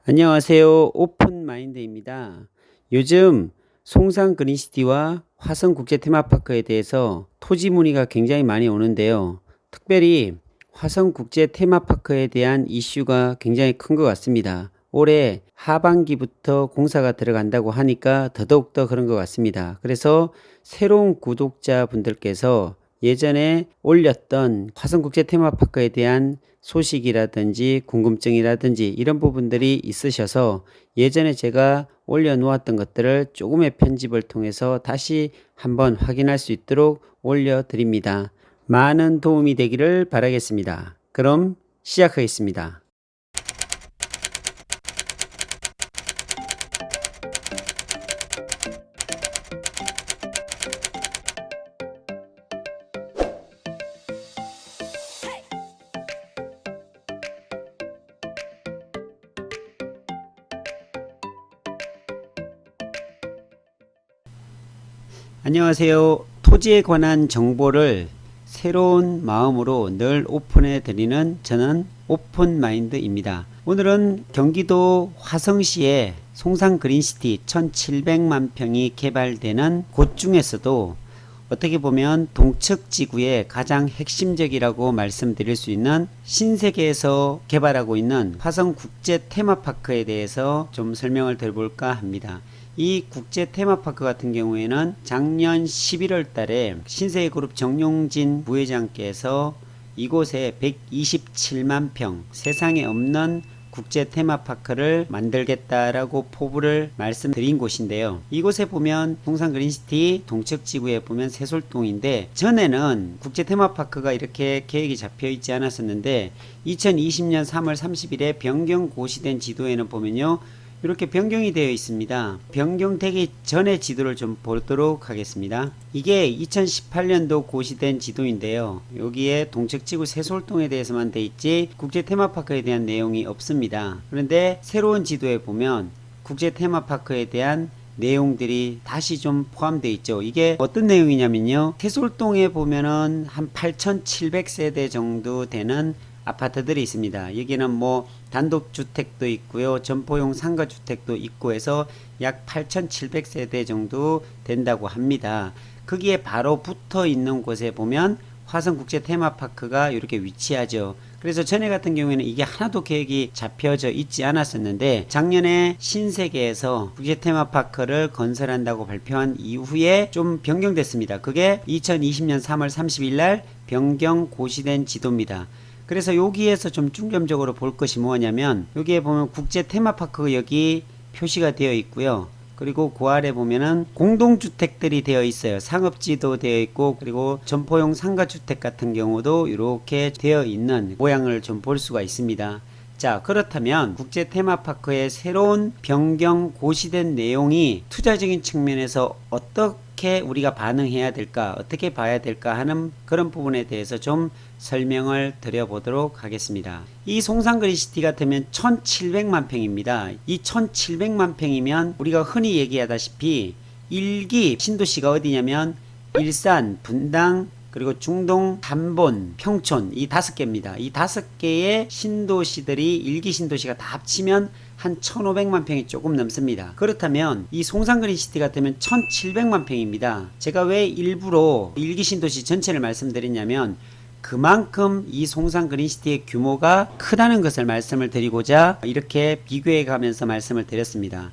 안녕하세요. 오픈마인드입니다. 요즘 송산 그린시티와 화성국제 테마파크에 대해서 토지 문의가 굉장히 많이 오는데요. 특별히 화성국제 테마파크에 대한 이슈가 굉장히 큰 것 같습니다. 올해 하반기부터 공사가 들어간다고 하니까 더더욱더 그런 것 같습니다. 그래서 새로운 구독자분들께서 예전에 올렸던 화성국제 테마파크에 대한 소식이라든지 궁금증이라든지 이런 부분들이 있으셔서 예전에 제가 올려놓았던 것들을 조금의 편집을 통해서 다시 한번 확인할 수 있도록 올려드립니다. 많은 도움이 되기를 바라겠습니다. 그럼 시작하겠습니다. 안녕하세요. 토지에 관한 정보를 새로운 마음으로 늘 오픈해 드리는 저는 오픈마인드입니다. 오늘은 경기도 화성시에 송산 그린시티 1700만 평이 개발되는 곳 중에서도 어떻게 보면 동측지구의 가장 핵심적이라고 말씀드릴 수 있는 신세계에서 개발하고 있는 화성국제 테마파크에 대해서 좀 설명을 드려볼까 합니다. 이 국제 테마파크 같은 경우에는 작년 11월 달에 신세계그룹 정용진 부회장께서 이곳에 127만 평, 세상에 없는 국제 테마파크를 만들겠다라고 포부를 말씀드린 곳인데요. 이곳에 보면 송산 그린시티 동측지구에 보면 세솔동인데, 전에는 국제 테마파크가 이렇게 계획이 잡혀 있지 않았었는데 2020년 3월 30일에 변경 고시된 지도에는 보면요, 이렇게 변경이 되어 있습니다. 변경되기 전의 지도를 좀 보도록 하겠습니다. 이게 2018년도 고시된 지도인데요. 여기에 동측지구 세솔동에 대해서만 돼 있지 국제 테마파크에 대한 내용이 없습니다. 그런데 새로운 지도에 보면 국제 테마파크에 대한 내용들이 다시 좀 포함되어 있죠. 이게 어떤 내용이냐면요, 세솔동에 보면은 한 8,700세대 정도 되는 아파트들이 있습니다. 여기는 뭐 단독주택도 있고요, 점포용 상가주택도 있고 해서 약 8,700세대 정도 된다고 합니다. 거기에 바로 붙어 있는 곳에 보면 화성국제 테마파크가 이렇게 위치하죠. 그래서 전에 같은 경우에는 이게 하나도 계획이 잡혀져 있지 않았었는데, 작년에 신세계에서 국제 테마파크를 건설한다고 발표한 이후에 좀 변경됐습니다. 그게 2020년 3월 30일 날 변경 고시된 지도입니다. 그래서 여기에서 좀 중점적으로 볼 것이 뭐냐면, 여기에 보면 국제 테마파크 여기 표시가 되어 있고요. 그리고 그 아래 보면은 공동주택들이 되어 있어요. 상업지도 되어 있고, 그리고 점포용 상가주택 같은 경우도 이렇게 되어 있는 모양을 좀 볼 수가 있습니다. 자, 그렇다면 국제 테마파크의 새로운 변경 고시된 내용이 투자적인 측면에서 어떻게 우리가 반응해야 될까, 어떻게 봐야 될까 하는 그런 부분에 대해서 좀 설명을 드려보도록 하겠습니다. 이 송산 그린시티 같으면 1700만 평입니다. 이 1700만 평이면 우리가 흔히 얘기하다시피 1기 신도시가 어디냐면 일산, 분당, 그리고 중동, 담본, 평촌, 이 5개입니다. 이 5개의 신도시들이 1기 신도시가 다 합치면 한 1500만 평이 조금 넘습니다. 그렇다면 이 송산 그린시티 같으면 1700만 평입니다. 제가 왜 일부러 1기 신도시 전체를 말씀드리냐면, 그만큼 이 송산 그린시티의 규모가 크다는 것을 말씀을 드리고자 이렇게 비교해 가면서 말씀을 드렸습니다.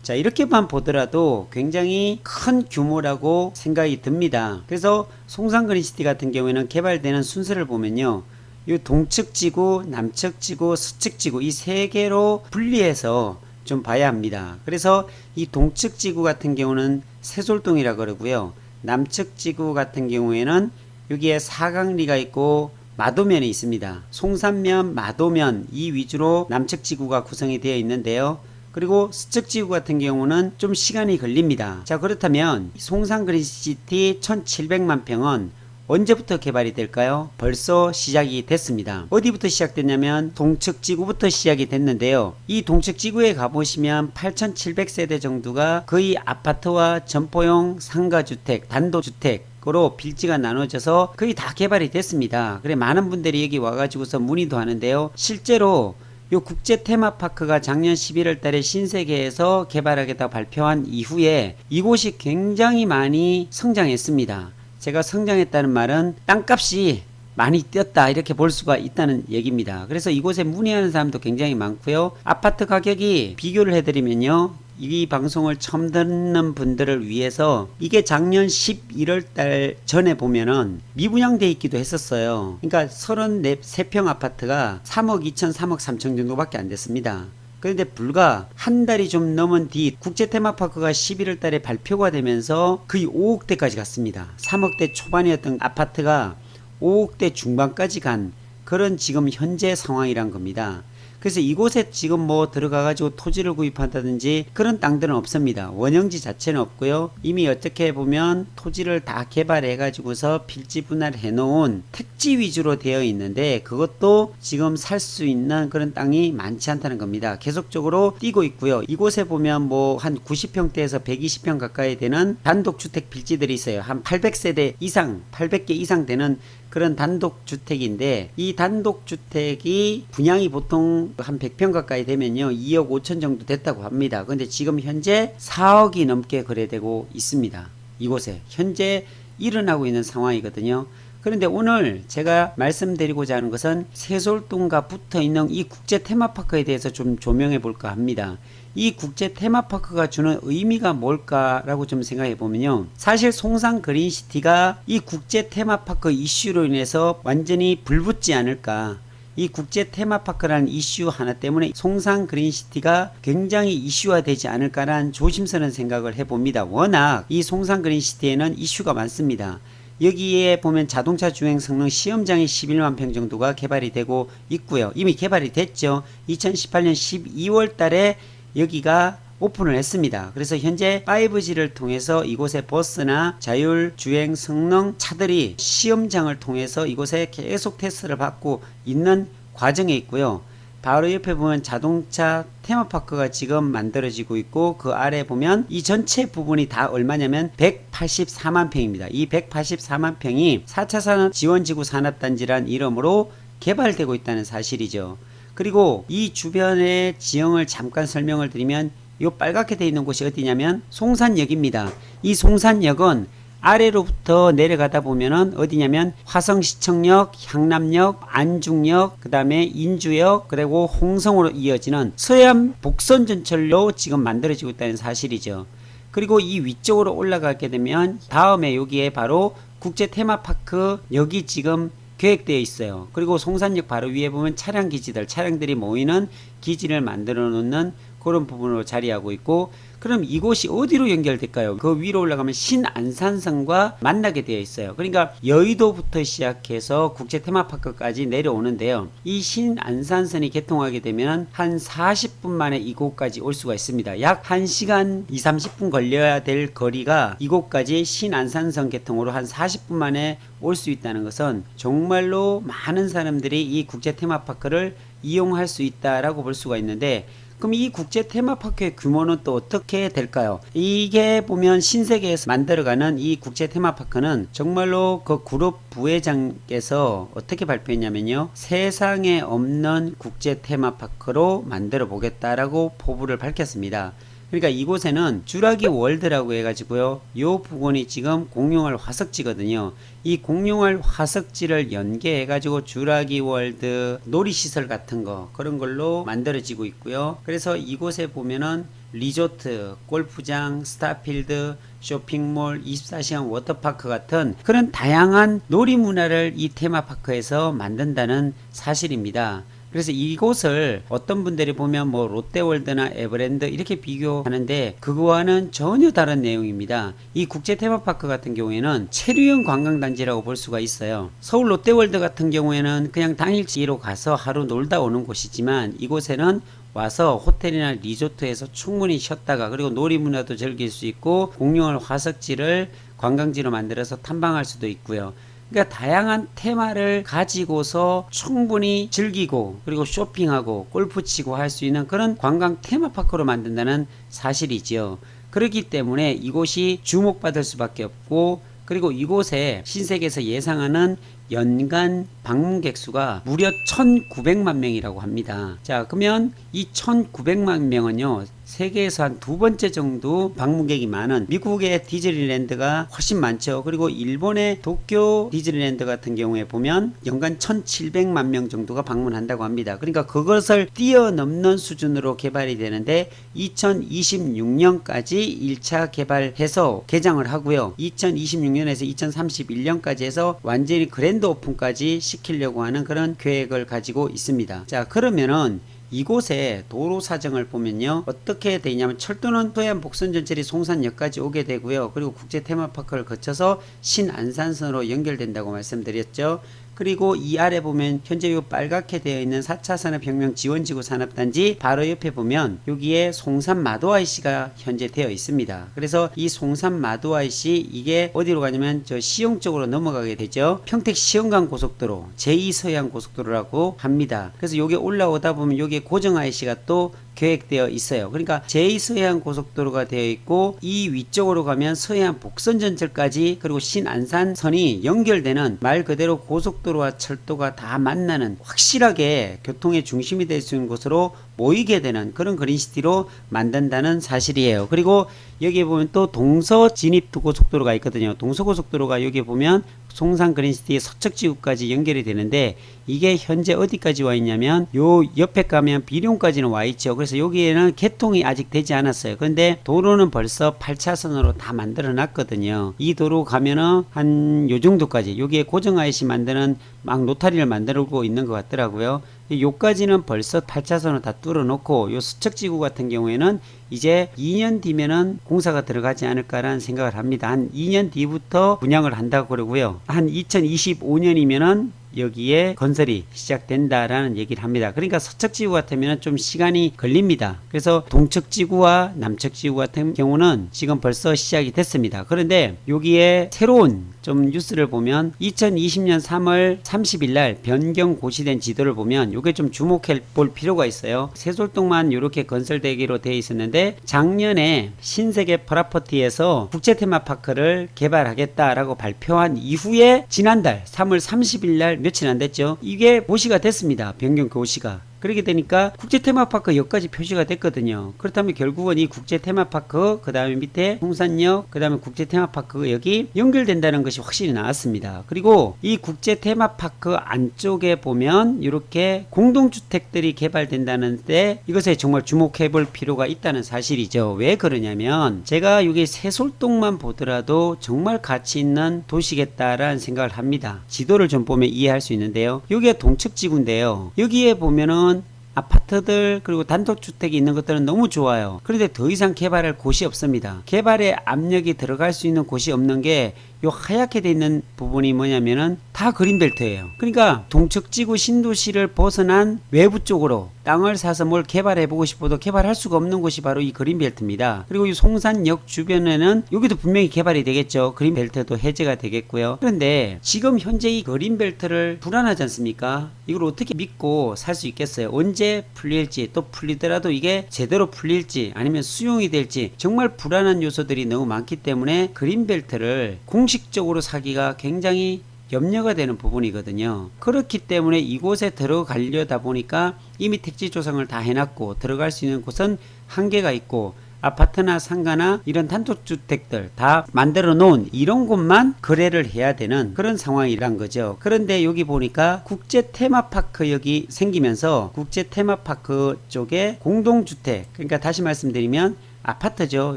자, 이렇게만 보더라도 굉장히 큰 규모라고 생각이 듭니다. 그래서 송산 그린시티 같은 경우에는 개발되는 순서를 보면요, 이 동측지구, 남측지구, 서측지구 이 세 개로 분리해서 좀 봐야 합니다. 그래서 이 동측지구 같은 경우는 세솔동이라 그러고요, 남측지구 같은 경우에는 여기에 사강리가 있고 마도면이 있습니다. 송산면, 마도면 이 위주로 남측지구가 구성이 되어 있는데요. 그리고 서측지구 같은 경우는 좀 시간이 걸립니다. 자, 그렇다면 송산 그린시티 1700만 평은 언제부터 개발이 될까요? 벌써 시작이 됐습니다. 어디부터 시작됐냐면 동측지구부터 시작이 됐는데요. 이 동측지구에 가보시면 8,700세대 정도가 거의 아파트와 점포용 상가주택, 단독주택 으로 빌지가 나눠져서 거의 다 개발이 됐습니다. 그래 많은 분들이 여기 와가지고서 문의도 하는데요, 실제로 요 국제 테마파크가 작년 11월 달에 신세계에서 개발하겠다고 발표한 이후에 이곳이 굉장히 많이 성장했습니다. 제가 성장했다는 말은 땅값이 많이 뛰었다 이렇게 볼 수가 있다는 얘기입니다. 그래서 이곳에 문의하는 사람도 굉장히 많고요. 아파트 가격이 비교를 해드리면요, 이 방송을 처음 듣는 분들을 위해서 이게 작년 11월 달 전에 보면은 미분양돼 있기도 했었어요. 그러니까 33평 아파트가 3억 2천 3억 3천 정도밖에 안 됐습니다. 그런데 불과 한 달이 좀 넘은 뒤 국제 테마파크가 11월 달에 발표가 되면서 거의 5억대까지 갔습니다. 3억대 초반이었던 아파트가 5억대 중반까지 간 그런 지금 현재 상황이란 겁니다. 그래서 이곳에 지금 뭐 들어가가지고 토지를 구입한다든지 그런 땅들은 없습니다. 원형지 자체는 없고요. 이미 어떻게 보면 토지를 다 개발해가지고서 필지 분할해 놓은 택지 위주로 되어 있는데 그것도 지금 살 수 있는 그런 땅이 많지 않다는 겁니다. 계속적으로 뛰고 있고요. 이곳에 보면 뭐 한 90평대에서 120평 가까이 되는 단독주택 필지들이 있어요. 한 800세대 이상, 800개 이상 되는 그런 단독주택인데 이 단독주택이 분양이 보통 한 100평 가까이 되면요 2억 5천 정도 됐다고 합니다. 근데 지금 현재 4억이 넘게 거래되고 있습니다. 이곳에 현재 일어나고 있는 상황이거든요. 그런데 오늘 제가 말씀드리고자 하는 것은 세솔동과 붙어 있는 이 국제 테마파크에 대해서 좀 조명해 볼까 합니다. 이 국제 테마파크가 주는 의미가 뭘까라고 좀 생각해 보면요, 사실 송산 그린시티가 이 국제 테마파크 이슈로 인해서 완전히 불붙지 않을까, 이 국제 테마파크라는 이슈 하나 때문에 송산 그린시티가 굉장히 이슈화 되지 않을까라는 조심스러운 생각을 해봅니다. 워낙 이 송산 그린시티에는 이슈가 많습니다. 여기에 보면 자동차 주행 성능 시험장이 11만 평 정도가 개발이 되고 있고요. 이미 개발이 됐죠. 2018년 12월 달에 여기가 오픈을 했습니다. 그래서 현재 5G를 통해서 이곳에 버스나 자율 주행 성능 차들이 시험장을 통해서 이곳에 계속 테스트를 받고 있는 과정에 있고요. 바로 옆에 보면 자동차 테마파크가 지금 만들어지고 있고 그 아래 보면 이 전체 부분이 다 얼마냐면 184만 평입니다. 이 184만 평이 4차 산업 지원지구 산업단지란 이름으로 개발되고 있다는 사실이죠. 그리고 이 주변의 지형을 잠깐 설명을 드리면 이 빨갛게 되어 있는 곳이 어디냐면 송산역입니다. 이 송산역은 아래로부터 내려가다 보면은 어디냐면 화성시청역, 향남역, 안중역, 그 다음에 인주역, 그리고 홍성으로 이어지는 서해안 복선전철로 지금 만들어지고 있다는 사실이죠. 그리고 이 위쪽으로 올라가게 되면 다음에 여기에 바로 국제 테마파크 여기 지금 계획되어 있어요. 그리고 송산역 바로 위에 보면 차량 기지들, 차량들이 모이는 기지를 만들어 놓는 그런 부분으로 자리하고 있고, 그럼 이곳이 어디로 연결될까요? 그 위로 올라가면 신안산선과 만나게 되어 있어요. 그러니까 여의도부터 시작해서 국제 테마파크까지 내려오는데요. 이 신안산선이 개통하게 되면 한 40분 만에 이곳까지 올 수가 있습니다. 약 1시간 2, 30분 걸려야 될 거리가 이곳까지 신안산선 개통으로 한 40분 만에 올 수 있다는 것은 정말로 많은 사람들이 이 국제 테마파크를 이용할 수 있다라고 볼 수가 있는데, 그럼 이 국제 테마파크의 규모는 또 어떻게 될까요? 이게 보면 신세계에서 만들어가는 이 국제 테마파크는 정말로 그 그룹 부회장께서 어떻게 발표했냐면요, 세상에 없는 국제 테마파크로 만들어 보겠다라고 포부를 밝혔습니다. 그러니까 이곳에는 주라기 월드라고 해가지고요, 요 부분이 지금 공룡알 화석지거든요. 이 공룡알 화석지를 연계해가지고 주라기 월드 놀이시설 같은 거 그런 걸로 만들어지고 있고요. 그래서 이곳에 보면은 리조트, 골프장, 스타필드, 쇼핑몰, 24시간 워터파크 같은 그런 다양한 놀이 문화를 이 테마파크에서 만든다는 사실입니다. 그래서 이곳을 어떤 분들이 보면 뭐 롯데월드나 에버랜드 이렇게 비교하는데 그거와는 전혀 다른 내용입니다. 이 국제 테마파크 같은 경우에는 체류형 관광단지라고 볼 수가 있어요. 서울 롯데월드 같은 경우에는 그냥 당일치기로 가서 하루 놀다 오는 곳이지만 이곳에는 와서 호텔이나 리조트에서 충분히 쉬었다가 그리고 놀이문화도 즐길 수 있고 공룡알 화석지를 관광지로 만들어서 탐방할 수도 있고요. 그러니까 다양한 테마를 가지고서 충분히 즐기고 그리고 쇼핑하고 골프 치고 할 수 있는 그런 관광 테마파크로 만든다는 사실이지요. 그렇기 때문에 이곳이 주목받을 수밖에 없고, 그리고 이곳에 신세계에서 예상하는 연간 방문객 수가 무려 1900만 명이라고 합니다. 자, 그러면 이 1900만 명은요, 세계에서 한 두 번째 정도 방문객이 많은 미국의 디즈니랜드가 훨씬 많죠. 그리고 일본의 도쿄 디즈니랜드 같은 경우에 보면 연간 1700만 명 정도가 방문한다고 합니다. 그러니까 그것을 뛰어넘는 수준으로 개발이 되는데 2026년까지 1차 개발해서 개장을 하고요. 2026년에서 2031년까지 해서 완전히 그랜드 오픈까지 시키려고 하는 그런 계획을 가지고 있습니다. 자, 그러면은 이곳에 도로 사정을 보면요, 어떻게 되냐면 철도는 서해안 복선전철이 송산역까지 오게 되고요. 그리고 국제 테마파크를 거쳐서 신안산선으로 연결된다고 말씀드렸죠. 그리고 이 아래 보면 현재 요 빨갛게 되어 있는 4차 산업혁명 지원지구 산업단지 바로 옆에 보면 여기에 송산 마도IC가 현재 되어 있습니다. 그래서 이 송산 마도IC 이게 어디로 가냐면 저 시흥 쪽으로 넘어가게 되죠. 평택 시흥간 고속도로 제2서해안 고속도로라고 합니다. 그래서 여기 올라오다 보면 여기에 고정 IC가 또 계획되어 있어요. 그러니까 제2서해안 고속도로가 되어 있고 이 위쪽으로 가면 서해안 복선전철까지 그리고 신안산선이 연결되는 말 그대로 고속도로와 철도가 다 만나는 확실하게 교통의 중심이 될 수 있는 곳으로 모이게 되는 그런 그린시티로 만든다는 사실이에요. 그리고 여기에 보면 또 동서 진입 고속도로가 있거든요. 동서고속도로가 여기 보면 송산 그린시티의 서척지구까지 연결이 되는데 이게 현재 어디까지 와 있냐면 요 옆에 가면 비룡까지는 와 있죠. 그래서 여기에는 개통이 아직 되지 않았어요. 그런데 도로는 벌써 8차선으로 다 만들어 놨거든요. 이 도로 가면은 한 요 정도까지 여기에 고정 IC 만드는 막 노타리를 만들고 있는 것 같더라고요. 요까지는 벌써 8차선을 다 뚫어 놓고 요 수척지구 같은 경우에는 이제 2년 뒤면은 공사가 들어가지 않을까라는 생각을 합니다. 한 2년 뒤부터 분양을 한다고 그러고요. 한 2025년이면은 여기에 건설이 시작된다라는 얘기를 합니다. 그러니까 서척지구 같으면 좀 시간이 걸립니다. 그래서 동척지구와 남척지구 같은 경우는 지금 벌써 시작이 됐습니다. 그런데 여기에 새로운 좀 뉴스를 보면 2020년 3월 30일 날 변경 고시된 지도를 보면 이게 좀 주목해 볼 필요가 있어요. 세솔동만 이렇게 건설되기로 되어 있었는데 작년에 신세계 프라퍼티에서 국제 테마파크를 개발하겠다라고 발표한 이후에 지난달 3월 30일 날 며칠 안 됐죠. 이게 고시가 됐습니다. 변경 고시가. 그렇게 되니까 국제 테마파크 역까지 표시가 됐거든요. 그렇다면 결국은 이 국제 테마파크 그 다음에 밑에 송산역 그 다음에 국제 테마파크 여기 연결된다는 것이 확실히 나왔습니다. 그리고 이 국제 테마파크 안쪽에 보면 이렇게 공동주택들이 개발된다는데 이것에 정말 주목해 볼 필요가 있다는 사실이죠. 왜 그러냐면 제가 여기 세솔동만 보더라도 정말 가치 있는 도시겠다라는 생각을 합니다. 지도를 좀 보면 이해할 수 있는데요. 여기가 동척지구인데요. 여기에 보면은 아파트들 그리고 단독주택이 있는 것들은 너무 좋아요. 그런데 더 이상 개발할 곳이 없습니다. 개발의 압력이 들어갈 수 있는 곳이 없는 게 요 하얗게 돼 있는 부분이 뭐냐면은 다 그린벨트예요. 그러니까 동척지구 신도시를 벗어난 외부 쪽으로 땅을 사서 뭘 개발해 보고 싶어도 개발할 수가 없는 곳이 바로 이 그린벨트입니다. 그리고 이 송산역 주변에는 여기도 분명히 개발이 되겠죠. 그린벨트도 해제가 되겠고요. 그런데 지금 현재 이 그린벨트를 불안하지 않습니까? 이걸 어떻게 믿고 살 수 있겠어요? 언제 풀릴지, 또 풀리더라도 이게 제대로 풀릴지 아니면 수용이 될지 정말 불안한 요소들이 너무 많기 때문에 그린벨트를 공식적으로 사기가 굉장히 염려가 되는 부분이거든요. 그렇기 때문에 이곳에 들어가려다 보니까 이미 택지 조성을 다 해놨고 들어갈 수 있는 곳은 한계가 있고 아파트나 상가나 이런 단독주택들 다 만들어 놓은 이런 곳만 거래를 해야 되는 그런 상황이란 거죠. 그런데 여기 보니까 국제 테마파크 여기 생기면서 국제 테마파크 쪽에 공동주택, 그러니까 다시 말씀드리면 아파트죠.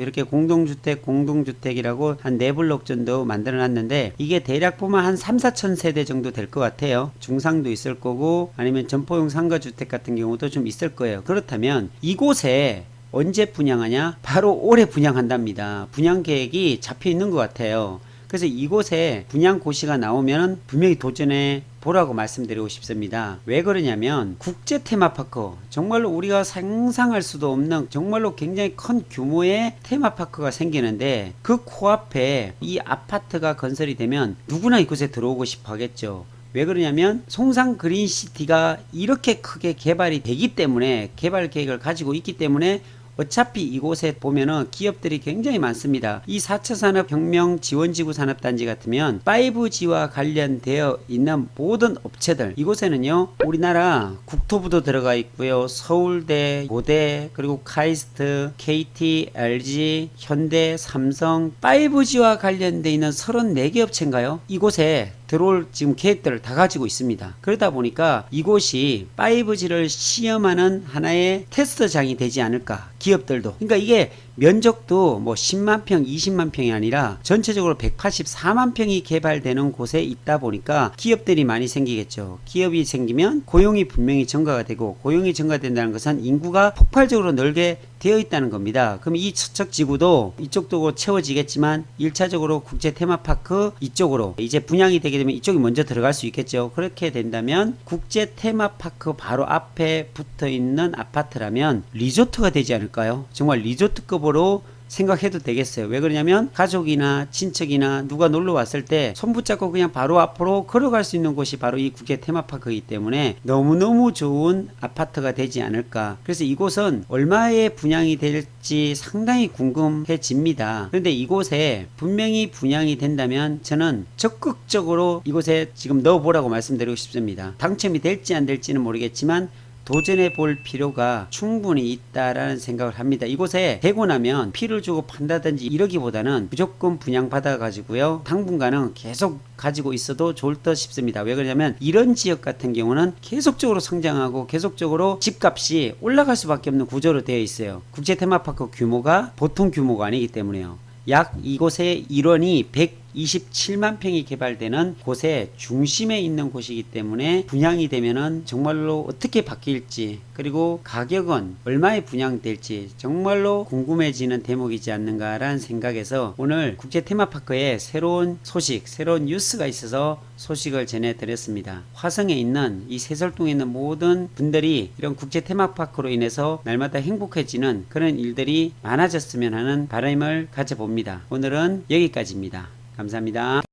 이렇게 공동주택이라고 한 4블록 정도 만들어 놨는데 이게 대략 보면 한 3-4천 세대 정도 될 것 같아요. 중상도 있을 거고 아니면 점포용 상가주택 같은 경우도 좀 있을 거예요. 그렇다면 이곳에 언제 분양하냐? 바로 올해 분양한답니다. 분양 계획이 잡혀 있는 것 같아요. 그래서 이곳에 분양 고시가 나오면 분명히 도전해 보라고 말씀드리고 싶습니다. 왜 그러냐면 국제 테마파크, 정말로 우리가 상상할 수도 없는 정말로 굉장히 큰 규모의 테마파크가 생기는데 그 코앞에 이 아파트가 건설이 되면 누구나 이곳에 들어오고 싶어 하겠죠. 왜 그러냐면 송산 그린시티가 이렇게 크게 개발이 되기 때문에, 개발 계획을 가지고 있기 때문에 어차피 이곳에 보면은 기업들이 굉장히 많습니다. 이 4차 산업혁명 지원지구 산업단지 같으면 5G와 관련되어 있는 모든 업체들, 이곳에는요 우리나라 국토부도 들어가 있고요, 서울대, 고대, 그리고 카이스트, KT, LG, 현대, 삼성, 5G와 관련되어 있는 34개 업체인가요? 이곳에 들어올 지금 계획들을 다 가지고 있습니다. 그러다 보니까 이곳이 5G를 시험하는 하나의 테스트장이 되지 않을까, 기업들도. 그러니까 이게 면적도 뭐 10만 평, 20만 평이 아니라 전체적으로 184만 평이 개발되는 곳에 있다 보니까 기업들이 많이 생기겠죠. 기업이 생기면 고용이 분명히 증가가 되고, 고용이 증가된다는 것은 인구가 폭발적으로 늘게 되어 있다는 겁니다. 그럼 이 처척 지구도 이쪽도 채워지겠지만 1차적으로 국제 테마파크 이쪽으로 이제 분양이 되게 되면 이쪽이 먼저 들어갈 수 있겠죠. 그렇게 된다면 국제 테마파크 바로 앞에 붙어 있는 아파트라면 리조트가 되지 않을까요? 정말 리조트급으로 생각해도 되겠어요. 왜 그러냐면 가족이나 친척이나 누가 놀러 왔을 때 손 붙잡고 그냥 바로 앞으로 걸어갈 수 있는 곳이 바로 이 국제 테마파크이기 때문에 너무너무 좋은 아파트가 되지 않을까. 그래서 이곳은 얼마에 분양이 될지 상당히 궁금해집니다. 그런데 이곳에 분명히 분양이 된다면 저는 적극적으로 이곳에 지금 넣어보라고 말씀드리고 싶습니다. 당첨이 될지 안 될지는 모르겠지만 도전해 볼 필요가 충분히 있다라는 생각을 합니다. 이곳에 되고 나면 피를 주고 판다든지 이러기보다는 무조건 분양받아 가지고요 당분간은 계속 가지고 있어도 좋을 듯 싶습니다. 왜 그러냐면 이런 지역 같은 경우는 계속적으로 성장하고 계속적으로 집값이 올라갈 수밖에 없는 구조로 되어 있어요. 국제 테마파크 규모가 보통 규모가 아니기 때문에요. 약 이곳의 일원이 127만 평이 개발되는 곳의 중심에 있는 곳이기 때문에 분양이 되면은 정말로 어떻게 바뀔지, 그리고 가격은 얼마에 분양될지 정말로 궁금해지는 대목이지 않는가라는 생각에서 오늘 국제 테마파크에 새로운 소식, 새로운 뉴스가 있어서 소식을 전해드렸습니다. 화성에 있는 이 세설동에 있는 모든 분들이 이런 국제 테마파크로 인해서 날마다 행복해지는 그런 일들이 많아졌으면 하는 바람을 가져봅니다. 오늘은 여기까지입니다. 감사합니다.